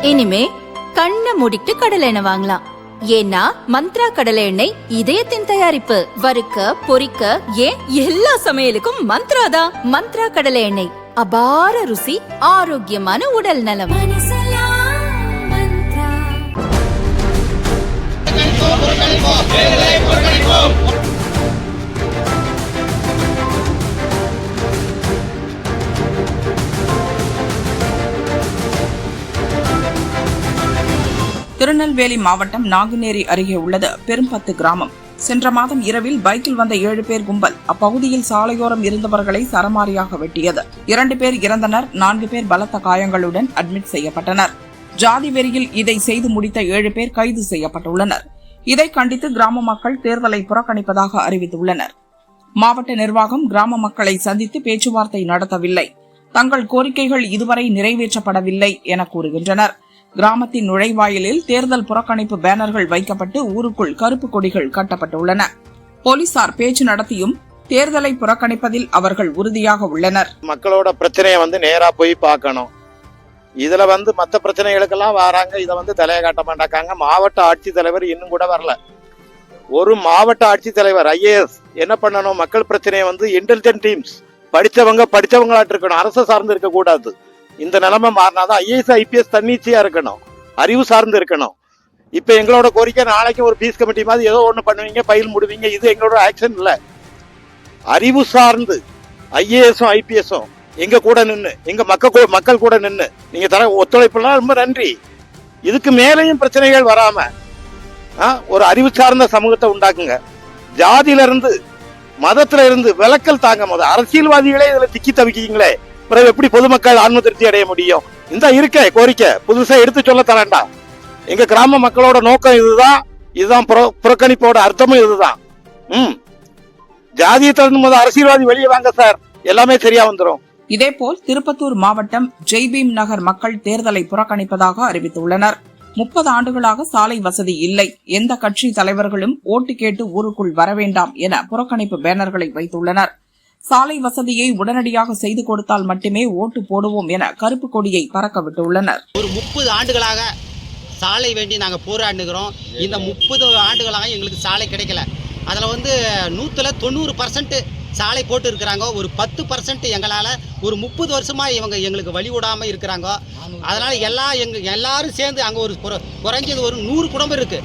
இனிமே கண்ணை மூடிட்டு கடலை எண்ணெய் வாங்கலாம். ஏன்னா மந்த்ரா கடலை எண்ணெய் இதயத்தின் தயாரிப்பு. வறுக்க பொரிக்க ஏன் எல்லா சமையலுக்கும் மந்த்ரா தான். மந்த்ரா கடலை எண்ணெய், அபார ருசி, ஆரோக்கியமான உடல் நலம். திருநெல்வேலி மாவட்டம் நாங்குநேரி அருகே உள்ளது பெரும்பத்து கிராமம். சென்ற மாதம் இரவில் பைக்கில் வந்த 7 பேர் கும்பல் அப்பகுதியில் சாலையோரம் இருந்தவர்களை சரமாரியாக வெட்டியது. 2 பேர் இறந்தனர், 4 பேர் பலத்த காயங்களுடன் அட்மிட் செய்யப்பட்டனர். ஜாதி வெறியில் இதை செய்து முடித்த 7 பேர் கைது செய்யப்பட்டுள்ளனர். இதை கண்டித்து கிராம மக்கள் தேர்தலை புறக்கணிப்பதாக அறிவித்துள்ளனர். மாவட்ட நிர்வாகம் கிராம மக்களை சந்தித்து பேச்சுவார்த்தை நடத்தவில்லை, தங்கள் கோரிக்கைகள் இதுவரை நிறைவேற்றப்படவில்லை என கூறுகின்றனர். கிராமத்தின் நுழைவாயிலில் தேர்தல் புறக்கணிப்பு பேனர்கள் வைக்கப்பட்டு ஊருக்குள் கருப்பு கொடிகள் கட்டப்பட்டுள்ளன. போலீசார் பேச்சு நடத்தியும் தேர்தலை புறக்கணிப்பதில் அவர்கள் உறுதியாக உள்ளனர். மக்களோட பிரச்சனையை நேரா போய் பார்க்கணும். இதுல மத்த பிரச்சனைகளுக்கெல்லாம் வராங்க, இதை தலையை காட்ட மாட்டாங்க. மாவட்ட ஆட்சித்தலைவர் இன்னும் கூட வரல. ஒரு மாவட்ட ஆட்சித்தலைவர் IAS என்ன பண்ணணும், மக்கள் பிரச்சனையை இன்டெலிஜென்ட் டீம்ஸ் படிச்சவங்களாட்டு இருக்கணும், அரசு சார்ந்து இருக்க கூடாது. இந்த நிலைமை மாறினாதான் IAS IPS தன்னிச்சையா இருக்கணும், அறிவு சார்ந்து இருக்கணும். இப்ப எங்களோட கோரிக்கை, நாளைக்கு ஒரு பீஸ் கமிட்டி மாதிரி ஏதோ ஒண்ணு பண்ணுவீங்க, பயில் முடிவீங்க, இது எங்களோட ஆக்ஷன் இல்ல. அறிவு சார்ந்து IAS-உம் IPS-உம் எங்க கூட நின்று, எங்க மக்கள் கூட நின்று நீங்க தர ஒத்துழைப்புலாம் ரொம்ப நன்றி. இதுக்கு மேலேயும் பிரச்சனைகள் வராம ஒரு அறிவு சார்ந்த சமூகத்தை உண்டாக்குங்க. ஜாதியில இருந்து மதத்துல இருந்து விலக்கல் தாங்க. முதல் அரசியல்வாதிகளே இதுல திக்கி தவிக்கீங்களே, பிறகு எப்படி பொதுமக்கள் ஆன்ம திருப்தி அடைய முடியும்? இந்த இருக்க கோரிக்கை புதுசா எடுத்து சொல்ல தரேன்டா. எங்க கிராம மக்களோட நோக்கம் இதுதான் புறக்கணிப்போட அர்த்தமும் இதுதான். ஜாதியை திறந்து முதல் அரசியல்வாதி வெளியே வாங்க சார், எல்லாமே சரியா வந்துடும். இதேபோல் திருப்பத்தூர் மாவட்டம் ஜெய்பீம் நகர் மக்கள் தேர்தலை புறக்கணிப்பதாக அறிவித்துள்ளனர். 30 ஆண்டுகளாக சாலை வசதி இல்லை, எந்த கட்சி தலைவர்களும் ஓட்டு கேட்டு ஊருக்குள் வரவேண்டாம் என புறக்கணிப்பு பேனர்களை வைத்துள்ளனர். சாலை வசதியை உடனடியாக செய்து கொடுத்தால் மட்டுமே ஓட்டு போடுவோம் என கருப்பு கொடியை பறக்க விட்டுள்ளனர். ஒரு 30 ஆண்டுகளாக சாலை வேண்டி நாங்கள் போராடுகிறோம். இந்த 30 ஆண்டுகளாக எங்களுக்கு சாலை கிடைக்கல. அதில் 100% சாலை போட்டு இருக்கிறாங்க. ஒரு 10% எங்களால் ஒரு 30 வருஷமா இவங்க எங்களுக்கு வழி விடாமல் இருக்கிறாங்க. அதனால எல்லாரும் சேர்ந்து அங்கே ஒரு குறைஞ்சது ஒரு 100 குடும்பம் இருக்கு.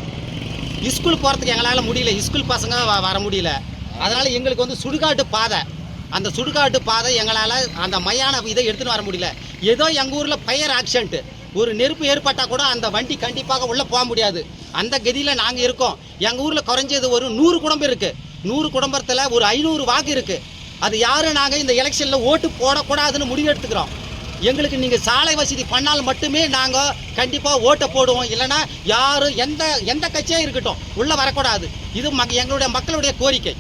ஸ்கூல் போகிறதுக்கு எங்களால் முடியல, ஸ்கூல் பசங்க வர முடியல. அதனால எங்களுக்கு சுடுகாட்டு பாதை, அந்த சுடுகாட்டு பாதை எங்களால் அந்த மையான இதை எடுத்துன்னு வர முடியல. ஏதோ எங்கள் ஊரில் ஃபயர் ஆக்சிடென்ட், ஒரு நெருப்பு ஏற்பட்டால் கூட அந்த வண்டி கண்டிப்பாக உள்ளே போக முடியாது. அந்த கதியில் நாங்கள் இருக்கோம். எங்கள் ஊரில் குறைஞ்சது ஒரு 100 குடும்பம் இருக்குது. 100 குடும்பத்தில் ஒரு 500 வாக்கு இருக்குது. அது யாரும் நாங்கள் இந்த எலெக்ஷனில் ஓட்டு போடக்கூடாதுன்னு முடிவு எடுத்துக்கிறோம். எங்களுக்கு நீங்கள் சாலை வசதி பண்ணால் மட்டுமே நாங்கள் கண்டிப்பாக ஓட்டை போடுவோம். இல்லைன்னா யாரும் எந்த கட்சியாக இருக்கட்டும் உள்ளே வரக்கூடாது. இது எங்களுடைய மக்களுடைய கோரிக்கை.